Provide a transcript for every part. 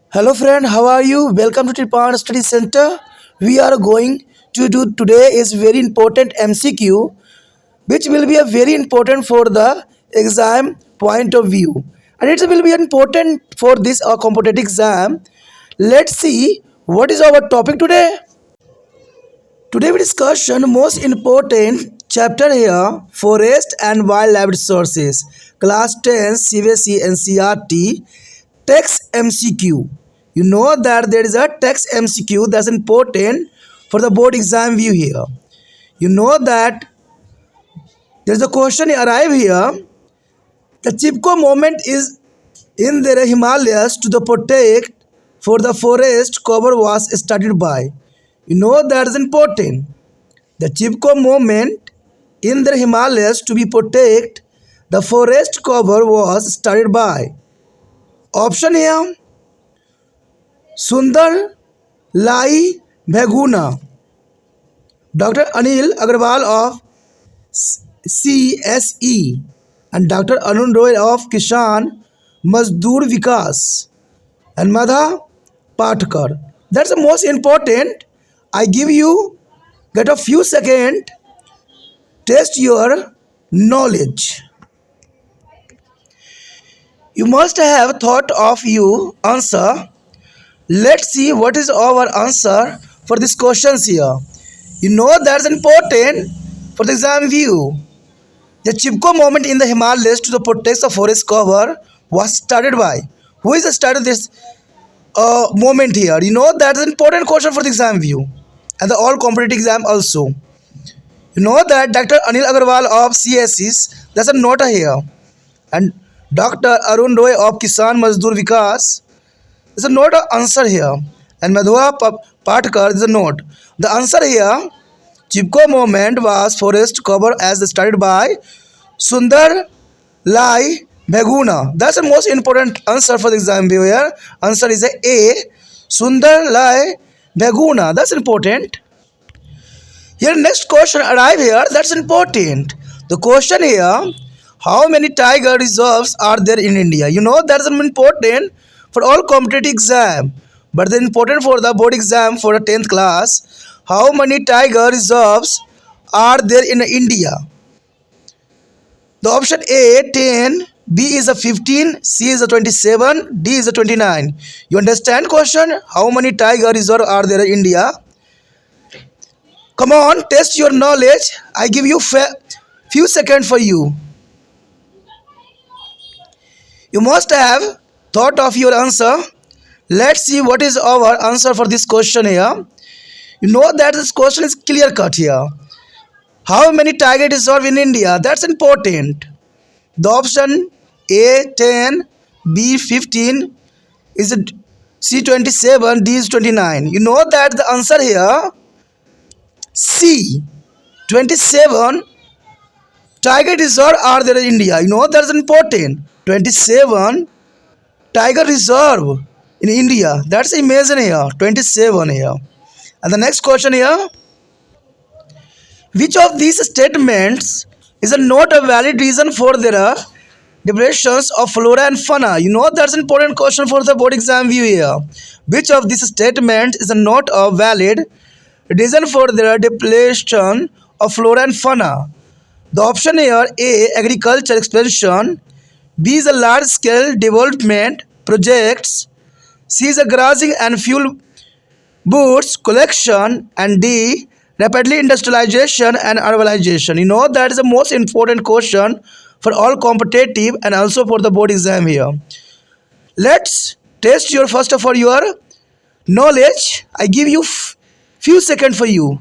Hello friend, how are you? Welcome to Tripan Study Center. We are going to do today is very important MCQ which will be a very important for the exam point of view and it will be important for this competitive exam. Let's see what is our topic today. Today we discussion most important chapter here forest and wildlife resources class 10 cbse ncrt text MCQ. You know that there is a text MCQ that's important for the board exam view here. You know that there's a question arrive here. The Chipko movement is in the Himalayas to the protect for the forest cover was started by. You know that is important. The Chipko movement in the Himalayas to be protect the forest cover was started by. Option here Sundar Lai Bhaguna, Dr. Anil Agarwal of CSE, and Dr. Arun Roy of Kishan Mazdoor Vikas, and Madha Patkar. That's the most important. I give you get a few seconds. Test your knowledge. You must have thought of you answer. Let's see what is our answer for these questions here. You know that's important for the exam view. The Chipko movement in the Himalayas to the protect the forest cover was started by. Who is started this movement here? You know that's an important question for the exam view and the all competitive exam also. You know that Dr. Anil Agarwal of CSEs, that's a note here, and Dr. Arun Roy of Kisan Mazdoor Vikas. There's a note answer here. And Madhua Patkar is a note. The answer here, Chipko movement was forest cover as started by Sundar Lai Bhaguna. That's the most important answer for the exam here. Answer is A. Sundar Lai Bhaguna. That's important. Here next question arrive here. That's important. The question here, how many tiger reserves are there in India? You know that's important for all competitive exam, but then important for the board exam for the 10th class. How many tiger reserves are there in India? The option A 10, B is a 15, C is a 27, D is a 29. You understand question? How many tiger reserves are there in India? Come on, test your knowledge. I give you few seconds for you. You must have thought of your answer. Let's see what is our answer for this question here. You know that this question is clear cut here. How many tiger reserve in India? That's important. The option A 10, B 15, is C 27, D is 29. You know that the answer here C 27 tiger reserve are there in India. You know that's important. 27 tiger reserve in India. That's amazing here. 27 here. And the next question here. Which of these statements is not a valid reason for their deprivations of flora and fauna? You know that's an important question for the board exam view here. Which of these statements is not a valid reason for their depletion of flora and fauna? The option here A. Agriculture expansion, B is a large-scale development projects, C is a grazing and fuel boots collection, and D rapidly industrialization and urbanization. You know that is the most important question for all competitive and also for the board exam here. Let's test your first of all your knowledge. I give you few seconds for you.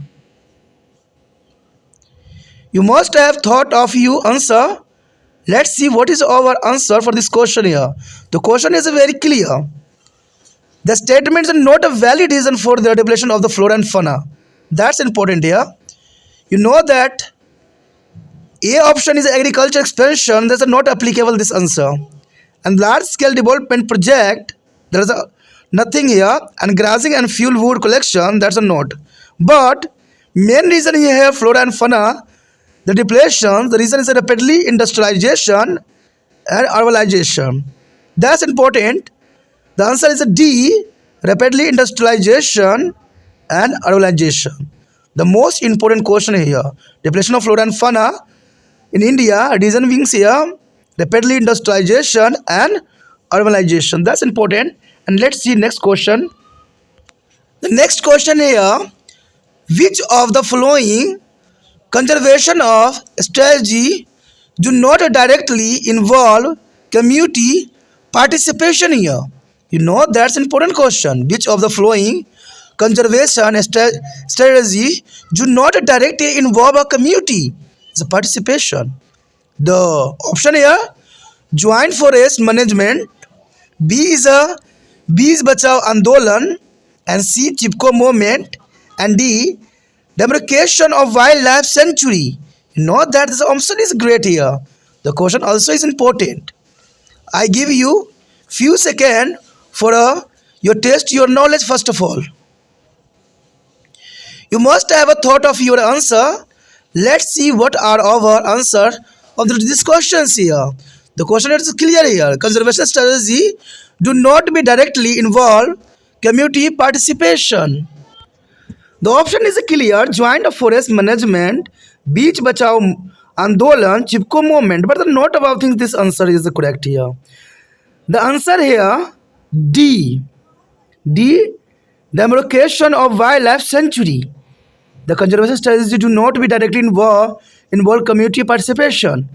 You must have thought of you answer. Let's see what is our answer for this question here. The question is very clear. The statements are not a valid reason for the depletion of the flora and fauna. That's important here. You know that A option is agriculture expansion. That's not applicable this answer. And large scale development project, there is nothing here. And grazing and fuel wood collection, that's a note. But main reason here flora and fauna, the depletion, the reason is rapidly industrialization and urbanization. That's important. The answer is D, rapidly industrialization and urbanization. The most important question here, depletion of flora and fauna in India, reason being here, rapidly industrialization and urbanization. That's important. And let's see next question. The next question here, which of the following conservation of strategy do not directly involve community participation here? You know that's important question. Which of the following conservation strategy do not directly involve a community? It's a participation. The option here, joint forest management, B is a Bees Bachao Andolan, and C Chipko movement, and D demarcation of wildlife sanctuary. You know that the option is great here. The question also is important. I give you few seconds for your test your knowledge first of all. You must have a thought of your answer. Let's see what are our answer of these questions here. The question is clear here. Conservation strategy do not be directly involve community participation. The option is clear, joint forest management, beach bachao andolan, chipko movement. But the note above things, this answer is correct here. The answer here, D. D, demarcation of wildlife sanctuary. The conservation strategy do not be directly involve community participation.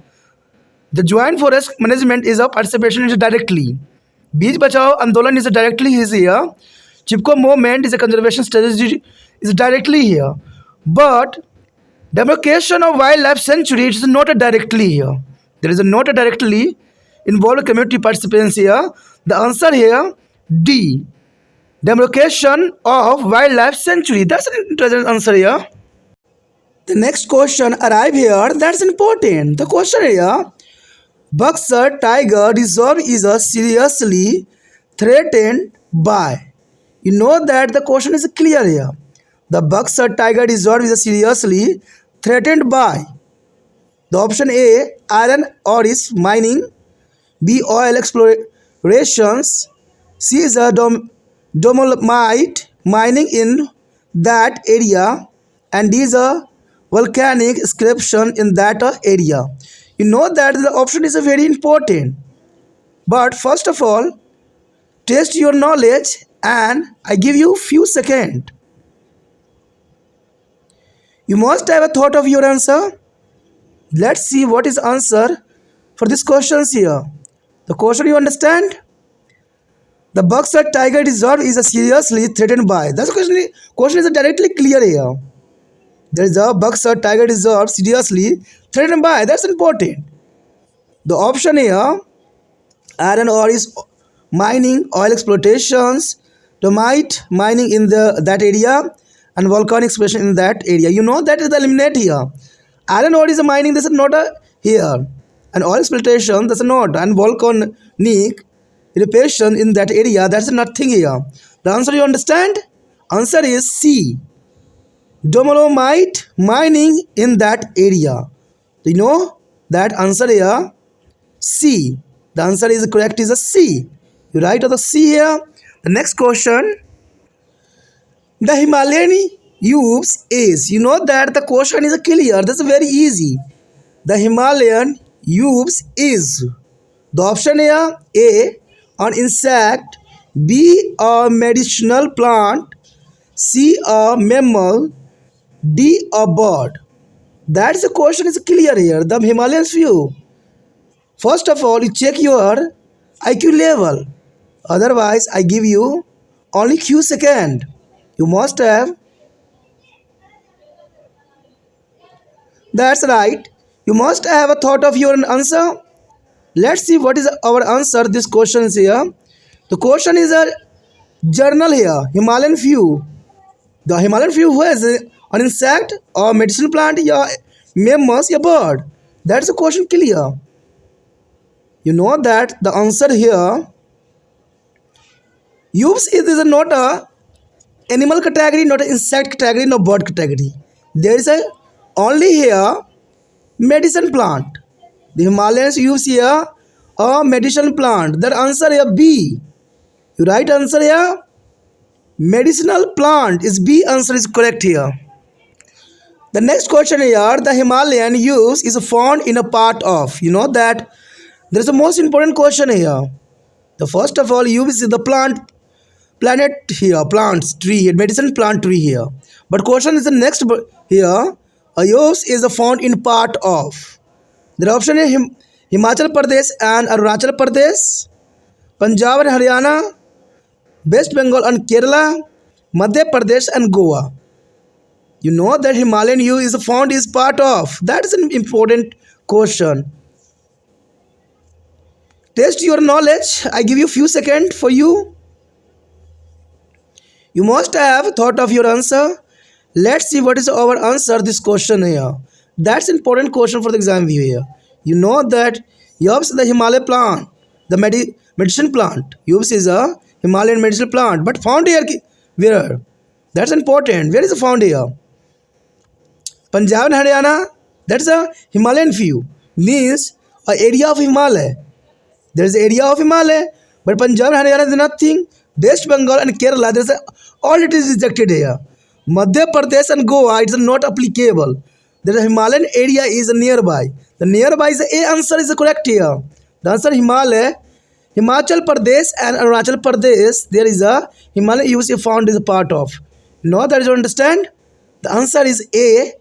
The joint forest management is a participation is directly. Beach bachao andolan is directly here. Chipko movement is a conservation strategy is directly here. But demarcation of wildlife sanctuary is not directly here. There is a not directly involved community participants here. The answer here, D. Demarcation of wildlife sanctuary. That's an interesting answer here. The next question arrive here. That's important. The question here, Buxar tiger reserve is a seriously threatened by. You know that the question is clear here. The Buxar tiger reserve is seriously threatened by. The option A, iron ores mining, B, oil explorations, C is a dolomite mining in that area, and D is a volcanic eruption in that area. You know that the option is very important. But first of all, test your knowledge and I give you few seconds. You must have a thought of your answer. Let's see what is answer for these questions here. The question you understand? The Buxar tiger reserve is seriously threatened by. That's the question is directly clear here. There is a Buxar tiger reserve seriously threatened by. That's important. The option here, iron ore is mining, oil exploitations, dolomite mining in that area, and volcanic explosion in that area. You know that is the eliminate here. Iron ore is a mining, this is not a here. And oil exploitation, that's not. And volcanic eruption in that area, that's nothing here. The answer you understand? Answer is C. Dolomite mining in that area. Do you know that answer here? C. The answer is correct is a C. You write the C here. The next question. The Himalayan Alps is. You know that the question is clear. That's very easy. The Himalayan Alps is. The option here, A, an insect, B, a medicinal plant, C, a mammal, D, a bird. That's the question is clear here. The Himalayan view. First of all, you check your IQ level. Otherwise, I give you only few seconds. You must have. That's right. You must have a thought of your answer. Let's see what is our answer. This question is here. The question is a journal here. Himalayan view. The Himalayan view has an insect or medicinal plant, या mammals, या bird. That's the question clear. You know that the answer here. Use is not a animal category, not an insect category, no bird category. There is a only here medicine plant. The Himalayas use here a medicinal plant. That answer here B. Your right answer here, medicinal plant is B answer is correct here. The next question here, the Himalayan use is found in a part of. You know that there is a most important question here. The first of all, use is the planet here, plants, tree, medicine plant tree here. But question is the next here, a use is found in part of. The option is Himachal Pradesh and Arunachal Pradesh, Punjab and Haryana, West Bengal and Kerala, Madhya Pradesh and Goa. You know that Himalayan hue is found is part of. That is an important question. Test your knowledge. I give you few seconds for you. You must have thought of your answer. Let's see what is our answer this question here. That's important question for the exam view here. You know that Yops is the Himalaya plant, the medicine plant. Yops is a Himalayan medicinal plant, but found here where? That's important. Where is it found here? Punjab and Haryana. That's a Himalayan view. Means a area of Himalaya. There is area of Himalaya, but Punjab and Haryana is nothing. West Bengal and Kerala, there is all it is rejected here. Madhya Pradesh and Goa, it's not applicable. The Himalayan area is nearby. The nearby is A answer is correct here. The answer Himalaya, Himachal Pradesh and Arunachal Pradesh, there is a Himalayan use found is a part of. Now that you understand? The answer is A.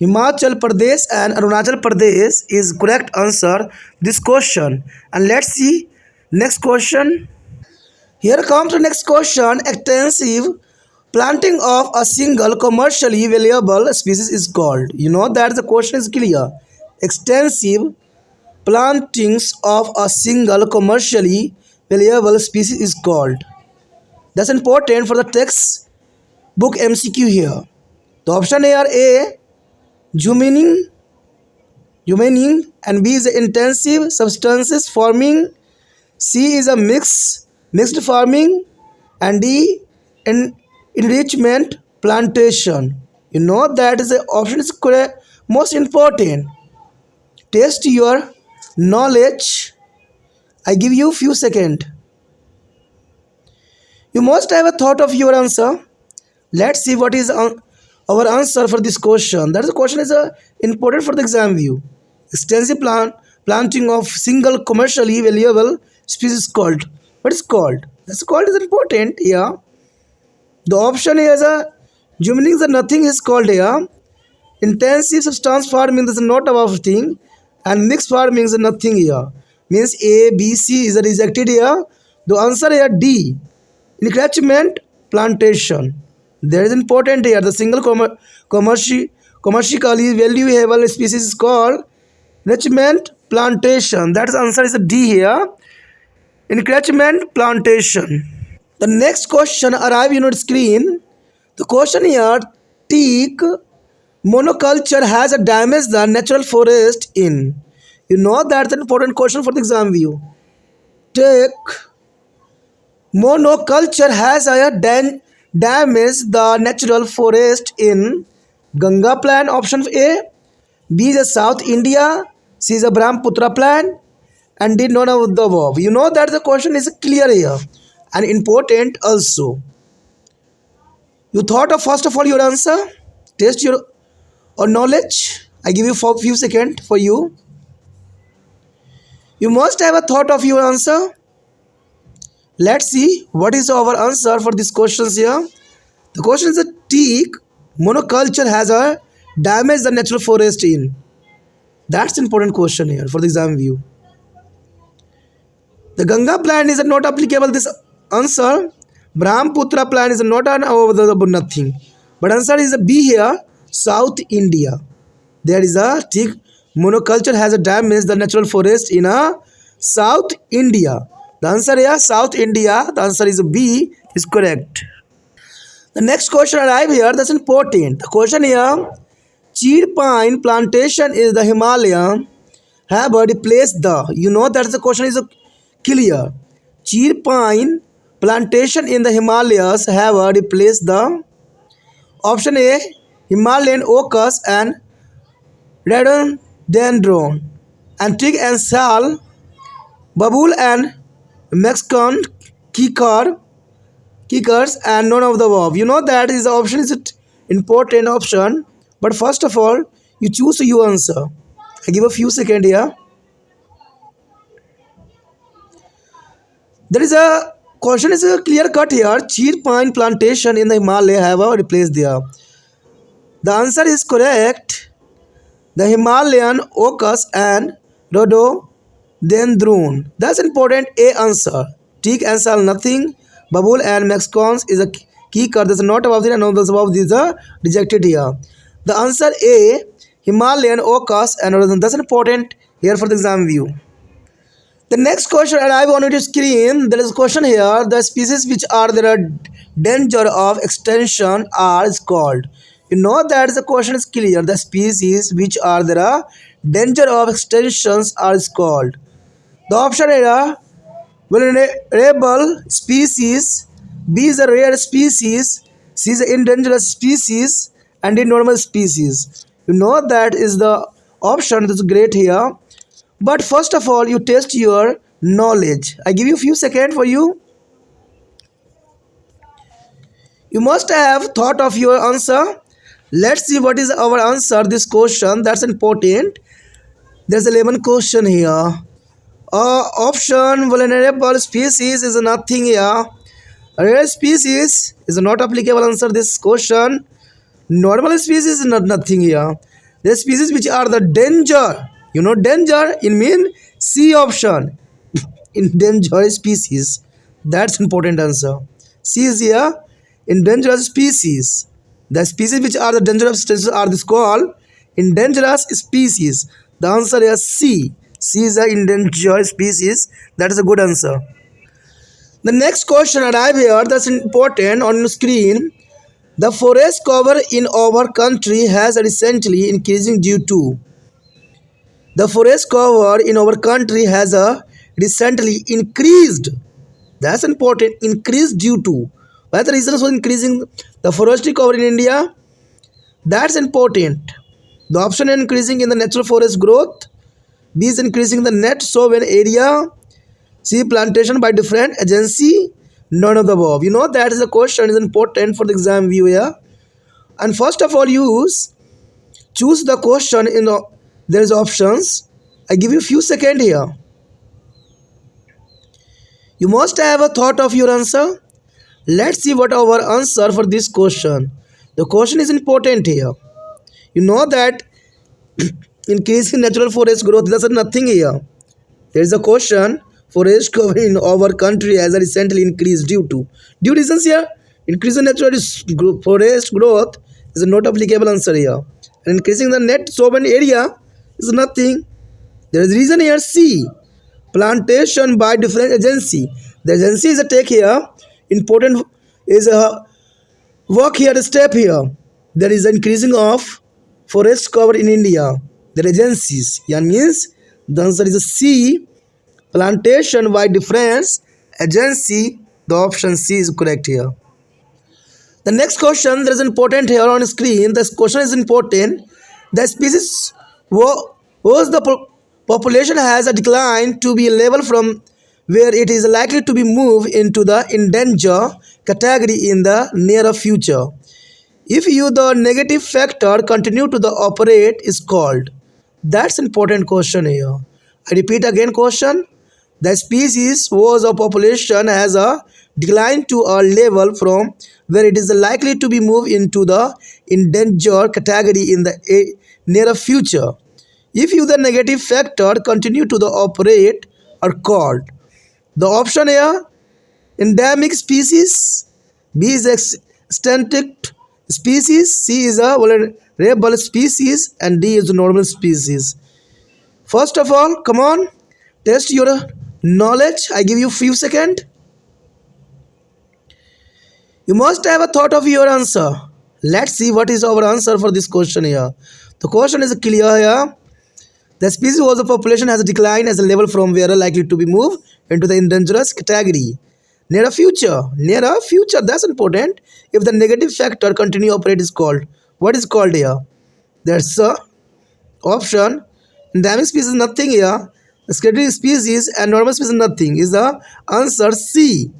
Himachal Pradesh and Arunachal Pradesh is correct answer this question. And let's see next question. Here comes the next question. Extensive planting of a single commercially valuable species is called. You know that the question is clear. Extensive plantings of a single commercially valuable species is called. That's important for the text book MCQ here. The option here A, Jumining, and B is intensive substances farming, C is a mixed farming, and D enrichment plantation. You know that is the option is correct, most important. Test your knowledge. I give you few seconds. You must have a thought of your answer. Let's see what is our answer for this question. That is the question is important for the exam view. Extensive planting of single commercially valuable species called. What is called? That's called is important here. The option is Jumining the nothing is called here. Intensive substance farming is not about thing, and mixed farming is nothing here. Means A, B, C is rejected here. The answer here D. Encroachment plantation. There is important here. The single commercially valuable species is called enrichment plantation. That answer is D here. Encroachment plantation. The next question arrive on your screen. The question here, teak monoculture has a damaged the natural forest in. You know that's an important question for the exam view. Teak monoculture has a damaged the natural forest in Ganga plan option A, B is a South India, C is a Brahmaputra plan, and D none of the above. You know that the question is clear here and important also. You thought of first of all your answer. Test your knowledge. I give you for few seconds for you. You must have a thought of your answer. Let's see what is our answer for these questions here. The question is a teak monoculture has a damaged the natural forest in. That's important question here for the exam view. The Ganga plan is not applicable this answer. Brahmaputra plan is not an nothing. But answer is a B here, South India. There is a teak monoculture has a damaged the natural forest in a South India. The answer here South India. The answer is B is correct. The next question arrive here. That's important. The question here, cheer pine plantation is the Himalaya have replaced the. You know that the question is clear. Cheer pine plantation in the Himalayas have replaced the option A, Himalayan ocus and rhododendron, and teak and sal, babul and Mexican kicker, kickers, and none of the above. You know that is the option is an important option. But first of all, you choose your answer. I give a few seconds here. There is a question is a clear cut here. Cheer pine plantation in the Himalaya have a replaced there. The answer is correct. The Himalayan Ocus and Rhododendron. That's important. A answer. Teak answer nothing. Babul and Mexicans is a key card. That's not above the and not above these are rejected here. The answer A. Himalayan Ocus and Rhododendron. That's important here for the exam view. The next question arrive on your screen. There is a question here. The species which are there are danger of extinction are called. You know that the question is clear. The species which are there are danger of extinctions are called. The option are vulnerable species, B is a rare species, C is an endangered species, and D normal species. You know that is the option. That's great here. But first of all, you test your knowledge. I give you a few seconds for you. You must have thought of your answer. Let's see what is our answer. This question that's important. There's 11 question here. Option vulnerable species is nothing here. Rare species is not applicable. Answer this question. Normal species is not nothing here. The species which are the danger. You know danger in mean C option. Endangered species. That's important answer. C is here. Endangered species. The species which are the dangerous species are this called endangered species. The answer is C. C is the endangered species. That is a good answer. The next question arrive here. That's important on the screen. The forest cover in our country has recently increasing due to. The forest cover in our country has recently increased. That's important. Increased due to. What the reason for increasing the forestry cover in India? That's important. The option is increasing in the natural forest growth. B is increasing the net sown area. C plantation by different agency. None of the above. You know that is the question is important for the exam view here. And first of all, choose the question in the there is options. I give you a few seconds here. You must have a thought of your answer. Let's see what our answer for this question. The question is important here. You know that increasing natural forest growth, there's nothing here. There is a question. Forest cover in our country has recently increased due to. Due reasons here. Increasing natural forest growth is not applicable answer here. And increasing the net sown area is nothing. There is reason here C. Plantation by different agency. The agency is a take here. Important is a work here, a step here. There is increasing of forest cover in India. The agencies. That means the answer is a C. Plantation by difference agency. The option C is correct here. The next question there is important here on screen. This question is important. The species was the population has a decline to be a level from where it is likely to be moved into the endangered category in the near future. If you the negative factor continue to the operate is called. That's important question here. I repeat again question. The species was a population has a decline to a level from where it is likely to be moved into the endangered category in the near future. If you the negative factor continue to the operate are called. The option here endemic species, B is extinct species, C is a vulnerable species, and D is a normal species. First of all, come on, test your knowledge. I give you few seconds. You must have a thought of your answer. Let's see what is our answer for this question here. The question is clear here. The species was the population has declined as a level from where likely to be moved into the endangered category. Near a future, that's important. If the negative factor continue operate is called. What is called here? That's a option. Endemic species nothing here. Secondary species and normal species nothing is the answer C.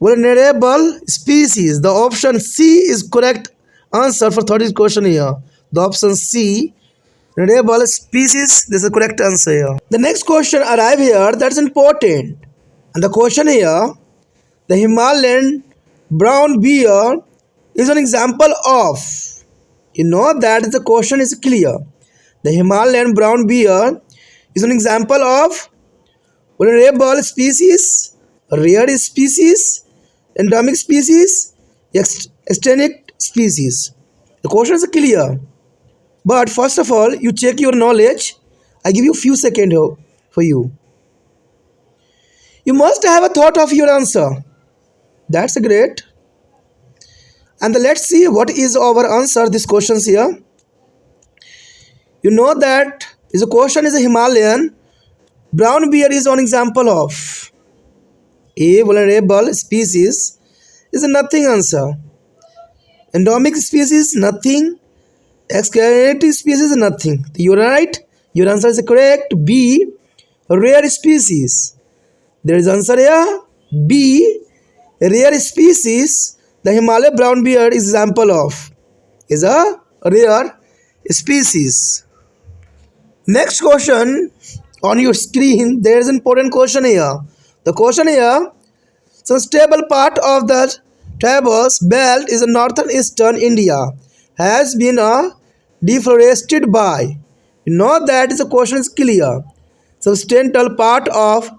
vulnerable species. The option C is correct answer for 30 question here. The option C, vulnerable species, this is the correct answer here. The next question arrive here, that's important. And the question here, the Himalayan brown bear is an example of. You know that the question is clear. The Himalayan brown bear is an example of vulnerable species, rare species, endemic species, extinct species. The question is clear. But first of all, you check your knowledge. I give you few seconds for you. You must have a thought of your answer. That's great. And let's see what is our answer this questions here. You know that this question is a Himalayan brown bear is an example of. A vulnerable species is a nothing answer. Endemic species nothing. Extinct species nothing. You are right. Your answer is correct. B, rare species. There is answer here. B, rare species. The Himalaya brown bear is example of. Is a rare species. Next question on your screen. There is an important question here. The question here. Some stable part of the Traverse Belt is in northern eastern India has been deforested by. You know that is the question is clear. Substantial part of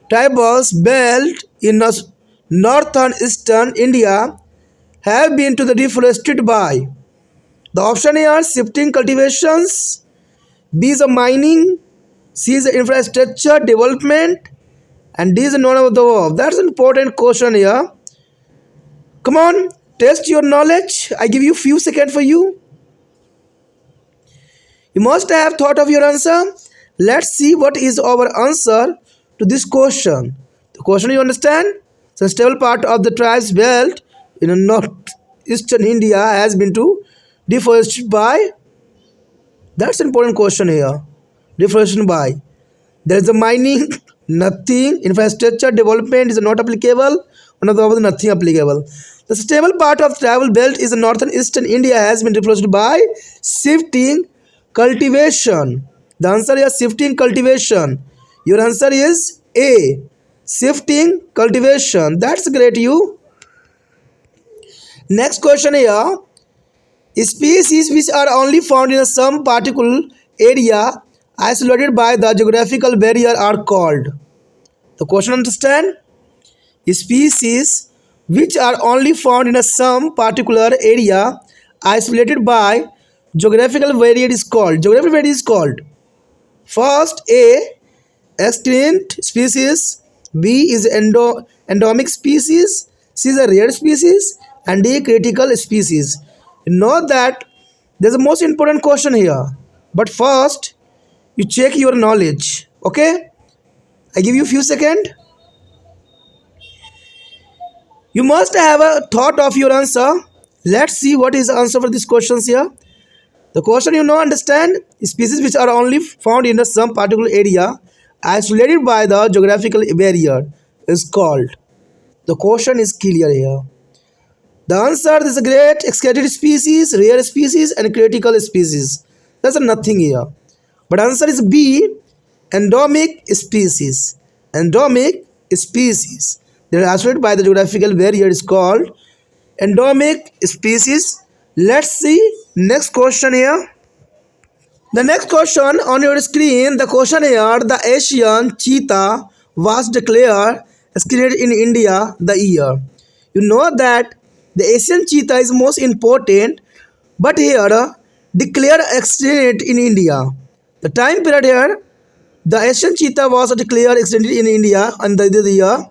Traverse Belt in northern eastern India have been to the deforested by. The option here shifting cultivations, B is a mining, C is infrastructure development, and D is none of the above. That's an important question here. Come on, test your knowledge. I give you few seconds for you. You must have thought of your answer. Let's see what is our answer to this question. The question you understand? The stable part of the Traverse Belt in northeastern India has been to deforested by. That's an important question here. Deforestation by. There is a mining, nothing. Infrastructure development is not applicable. One of the other nothing applicable. The stable part of travel belt is in northern eastern India has been replaced by shifting cultivation. The answer is shifting cultivation. Your answer is A, shifting cultivation. That's great you. Next question here. Species which are only found in some particular area isolated by the geographical barrier are called. The question understand? Species which are only found in some particular area isolated by geographical barrier is called. Geographical barrier is called. First, A, extinct species, B is endemic species, C is a rare species, and D critical species. Know that there's a most important question here. But first, you check your knowledge. Okay? I give you few seconds. You must have a thought of your answer. Let's see what is the answer for these questions here. The question you know understand, species which are only found in some particular area isolated by the geographical barrier is called. The question is clear here. The answer is a great excited species, rare species and critical species. There's nothing here. But answer is B, endemic species. Endemic species. They are isolated by the geographical barrier is called endemic species. Let's see next question here. The next question on your screen, the question here, the Asian cheetah was declared extinct in India the year. You know that the Asian cheetah is most important, but here declared extinct in India. The time period here, the Asian cheetah was declared extinct in India and the year.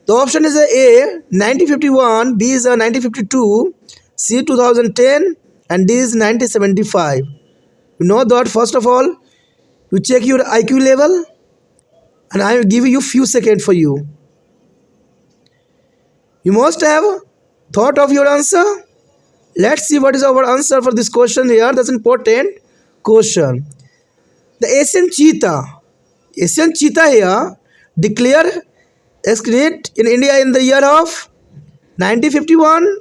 The option is A, 1951, B is 1952, C 2010, and D is 1975. You know that first of all, you check your IQ level, and I will give you few seconds for you. You must have thought of your answer. Let's see what is our answer for this question here. That's an important question. The Asian cheetah here declare Excreted in India in the year of 1951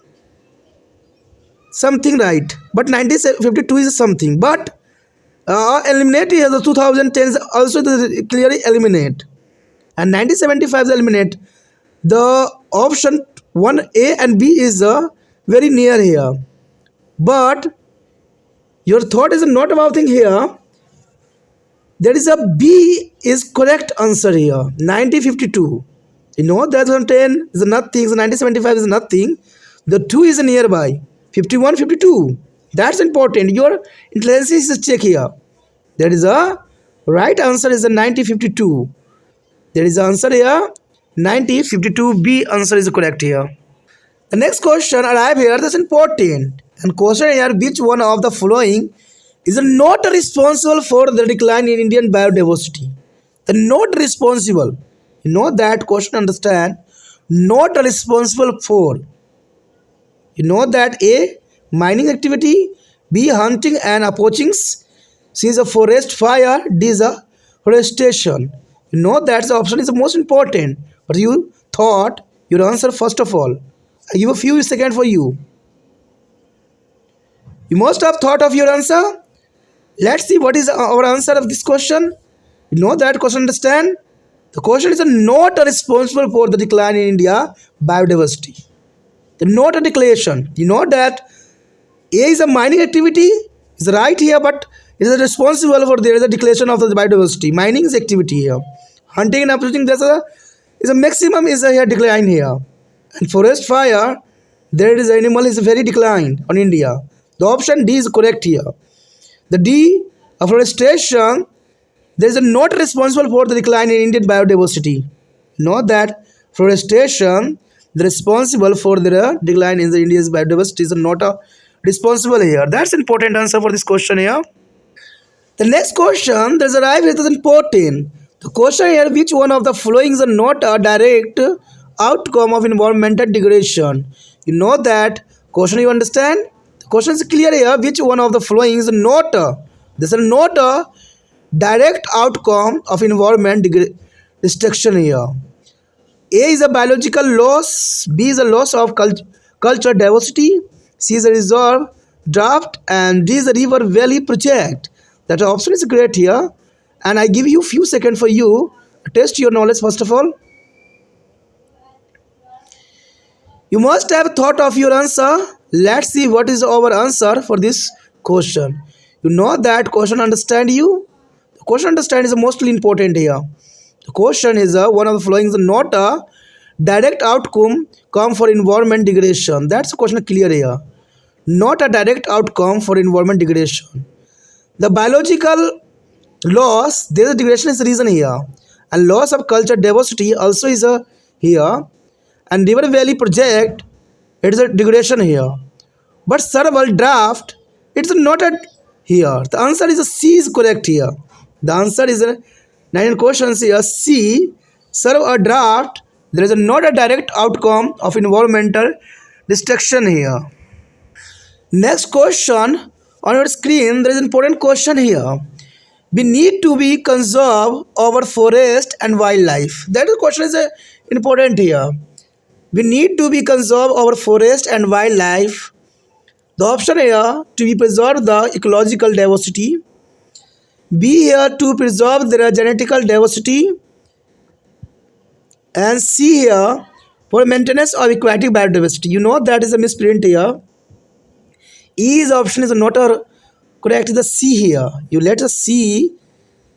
something, right? But 1952 is something. But eliminate here the 2010 is also the clearly eliminate, and 1975 is eliminate. The option 1A and B is very near here, but your thought is not about thing here. There is a B is correct answer here. 1952. You know that 110 is nothing. So 1975 is nothing. The 2 is nearby. 51, 52. That's important. Your intelligence is check here. There is a right answer is a 1952. There is answer here. 1952 B answer is correct here. The next question arrive here. That's important. And question here: which one of the following is not responsible for the decline in Indian biodiversity? The not responsible. You know that question. Understand? Not responsible for. You know that A, mining activity, B, hunting and poaching, C is a forest fire, D is a forestation. You know that the option is the most important, but you thought your answer first of all. I give a few seconds for you. You must have thought of your answer. Let's see what is our answer of this question. You know that question, understand? The question is not responsible for the decline in India biodiversity. The not a declaration. You know that A is a mining activity, is right here, but it is responsible for there is a declaration of the biodiversity. Mining is activity here. Hunting and poaching, there's a is a maximum is a here decline here. And forest fire, there is animal is very declined on India. The option D is correct here. The D, afforestation, there is a not responsible for the decline in Indian biodiversity. Note that forestation, the responsible for the decline in the India's biodiversity is not a responsible here. That's important answer for this question here. The next question that is arrived here is important. The question here: which one of the following is not a direct outcome of environmental degradation? You know that question. You understand? The question is clear here. Which one of the following is not a, this is not a direct outcome of environment destruction here. A is a biological loss, B is a loss of culture diversity, C is a reserve draft, and D is a river valley project. That option is great here, and I give you few seconds for you to test your knowledge first of all. You must have thought of your answer. Let's see what is our answer for this question. You know that question understand you? The question understand is mostly important here. The question is one of the following is not a direct outcome come for environment degradation. That's the question clear here. Not a direct outcome for environment degradation. The biological loss, there is a degradation is the reason here. And loss of culture diversity also is a here. And river valley project, it is a degradation here. But serval draft, it's not a here. The answer is a C is correct here. The answer is a 9 questions here. C, serve a draft. There is not a direct outcome of environmental destruction here. Next question on your screen, there is an important question here. We need to be conserve our forest and wildlife. That question is important here. We need to be conserve our forest and wildlife. The option here to be preserve the ecological diversity. B here to preserve their genetical diversity, and C here for maintenance of aquatic biodiversity. You know that is a misprint here. E's option is not a correct. The C here. You let the C.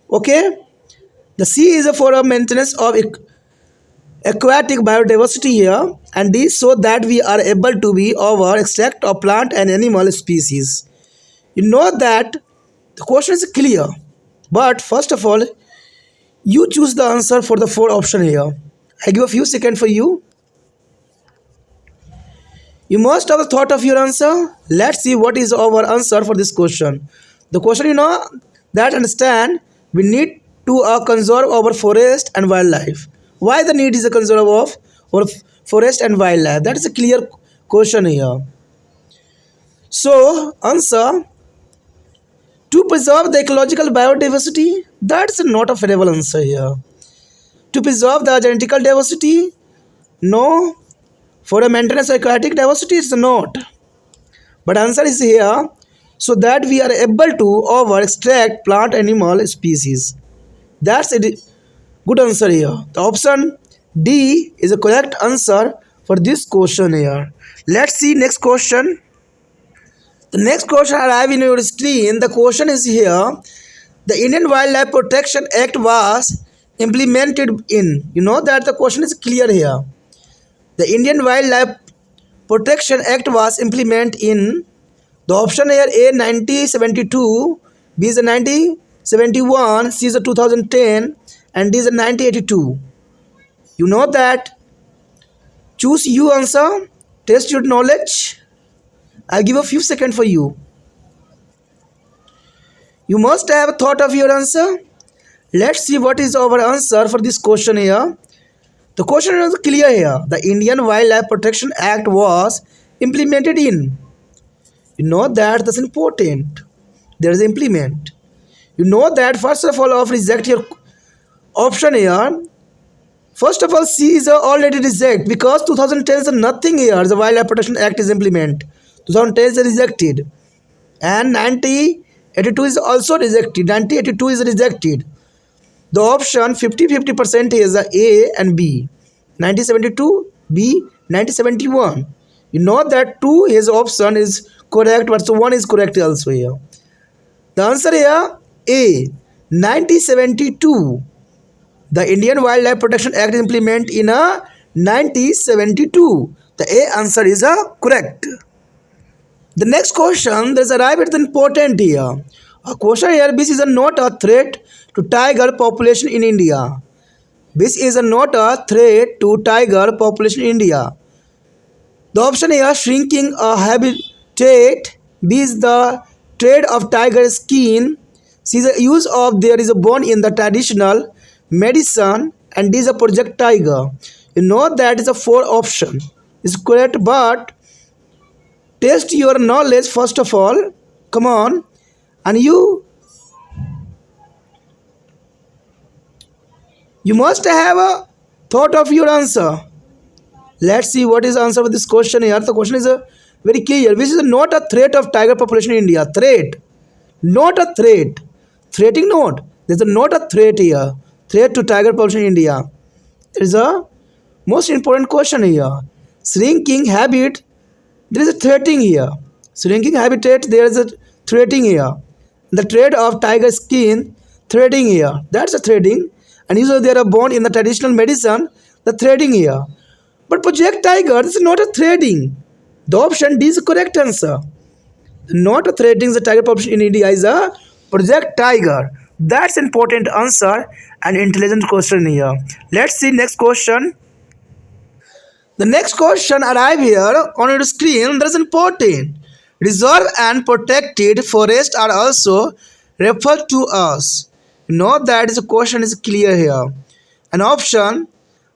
Okay. The C is for a maintenance of aquatic biodiversity here, and D so that we are able to be over extract of plant and animal species. You know that the question is clear. But first of all, you choose the answer for the 4 option here. I give a few seconds for you. You must have thought of your answer. Let's see what is our answer for this question. The question, you know, that understand we need to conserve our forest and wildlife. Why the need is a conserve of our forest and wildlife? That is a clear question here. So answer, to preserve the ecological biodiversity, that's not a favorable answer here. to preserve the genetical diversity? No. For a maintenance of aquatic diversity, it's not. But answer is here, so that we are able to over extract plant animal species. That's a good answer here. The option D is a correct answer for this question here. Let's see next question. The next question arrive in your screen. The question is here. The Indian Wildlife Protection Act was implemented in. You know that the question is clear here. The Indian Wildlife Protection Act was implemented in. The option here A 1972, B is 1971, C is 2010, and D is 1982. You know that. Choose you answer. Test your knowledge. I'll give a few seconds for you. You must have thought of your answer. Let's see what is our answer for this question here. The question is clear here. The Indian Wildlife Protection Act was implemented in. You know that's important. There is implement. You know that first of all of reject your option here. First of all, C is already reject because 2010 is nothing here. The Wildlife Protection Act is implement. 2010 is rejected. And 1982 is also rejected. 1982 is rejected. The option 50-50% is A and B. 1972, B, 1971. You know that 2 his option is correct, but so 1 is correct also here. The answer here A, 1972. The Indian Wildlife Protection Act is implemented in 1972. The A answer is correct. The next question, there's arrived at the important here. A question here, this is not a threat to tiger population in India. This is not a threat to tiger population in India. The option here, shrinking a habitat. B is the trade of tiger skin. C is the use of there is a bone in the traditional medicine, and D is a project tiger. You know that is a 4 option. It's correct, but test your knowledge first of all. Come on, and you must have a thought of your answer. Let's see what is the answer for this question here. The question is very clear. Which is not a threat of tiger population in India. Threat, not a threat. Threatening not. There's not a threat here. Threat to tiger population in India. There is a most important question here. Shrinking habit. There is a threatening here. Shrinking habitat. There is a threatening here. The trade of tiger skin. Threatening here. That's a threatening. And usually they are born in the traditional medicine. The threading here. But project tiger, this is not a threading. The option D is the correct answer. Not a threading the tiger population in India is a project tiger. That's important answer and intelligent question here. Let's see next question. The next question arrive here on your screen. That is important. Reserve and protected forest are also referred to as. You know that is a question is clear here. An option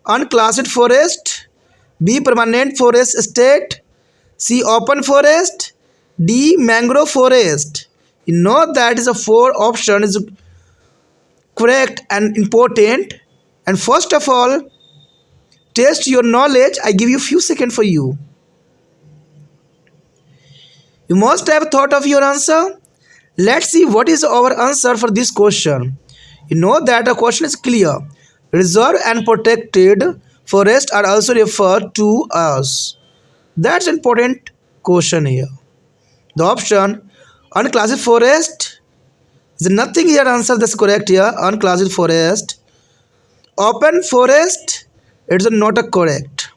unclassed forest, B permanent forest state, C open forest, D mangrove forest. You know that is a 4 option is correct and important. And first of all, test your knowledge. I give you few seconds for you. You must have thought of your answer. Let's see what is our answer for this question. You know that the question is clear. Reserve and protected forests are also referred to as. That's important question here. The option unclassed forest is nothing here. Answer that's correct here. Unclassed forest. Open forest, it's not a correct.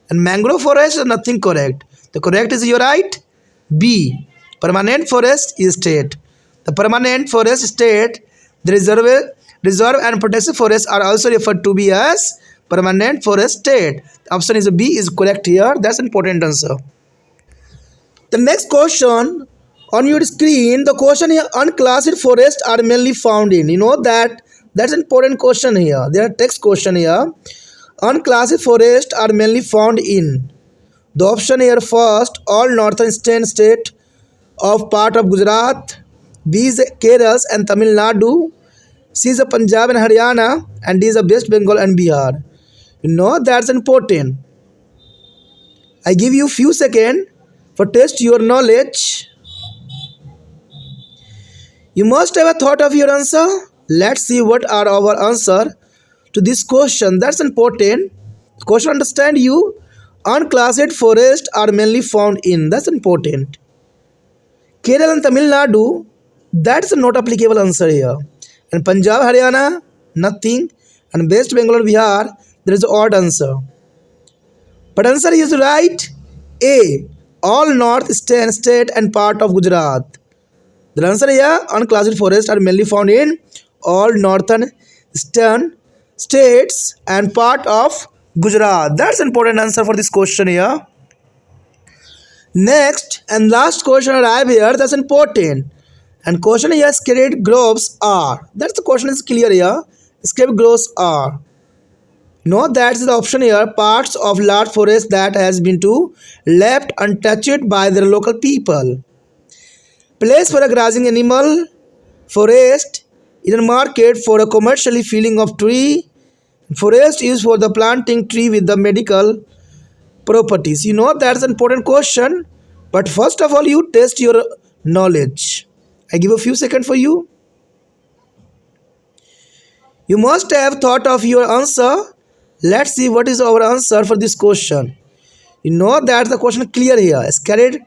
And mangrove forest is nothing correct. The correct is your right. B. Permanent forest is state. The permanent forest state, the reserve and protected forests are also referred to be as permanent forest state. The option is B is correct here. That's an important answer. The next question on your screen, the question here, unclassed forests are mainly found in. You know that's an important question here. There are text question here. Unclassed forests are mainly found in. The option here first, all northern state of part of Gujarat, B is Kerala and Tamil Nadu, C is a Punjab and Haryana, and D is a West Bengal and Bihar. You know that's important. I give you few seconds for test your knowledge. You must have a thought of your answer. Let's see what are our answer to this question. That's important. Question understand you. Unclassed forests are mainly found in. That's important. Kerala and Tamil Nadu. That's not applicable answer here. And Punjab, Haryana, nothing. And West Bengal and Bihar, there is odd answer. But answer is right. A. All north-eastern state and part of Gujarat. The answer here, unclassed forests are mainly found in all northern eastern states and part of Gujarat. That's important answer for this question here. Next and last question arrive here. That's important. And question here, scattered groves are. That's the question is clear here. Scattered groves are. No, that's the option here. Parts of large forest that has been to left untouched by the local people. Place for a grazing animal. Forest is a market for a commercially felling of tree. Forest is for the planting tree with the medical properties. You know that's an important question. But first of all, you test your knowledge. I give a few seconds for you. You must have thought of your answer. Let's see what is our answer for this question. You know that the question clear here. Scattered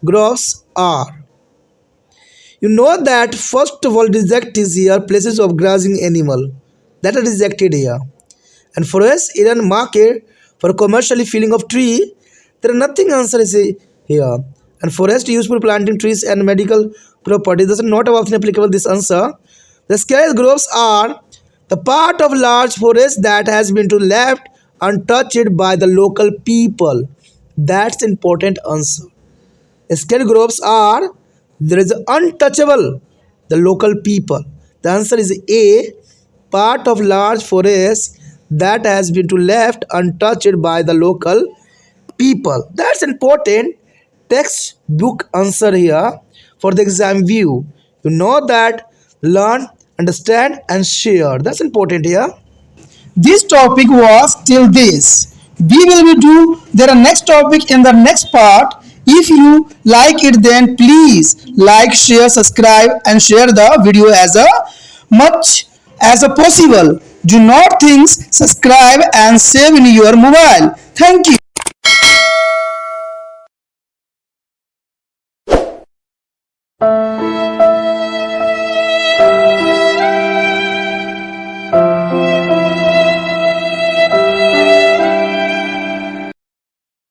groves are. You know that first of all reject is here places of grazing animal. That are rejected here. And forest is a market for commercially felling of tree. There are nothing answer is here. And forest used for planting trees and medical property. This is not often applicable this answer. The scattered groves are the part of large forest that has been to left untouched by the local people. That's important answer. Scattered groves are there is untouchable the local people. The answer is A, part of large forest that has been to left untouched by the local people. That's important textbook answer here for the exam view. You know that learn, understand and share. That's important here. This topic was till this. We will be do their next topic in the next part. If you like it, then please like, share, subscribe and share the video as a much as a possible. Do not think subscribe and save in your mobile. Thank you.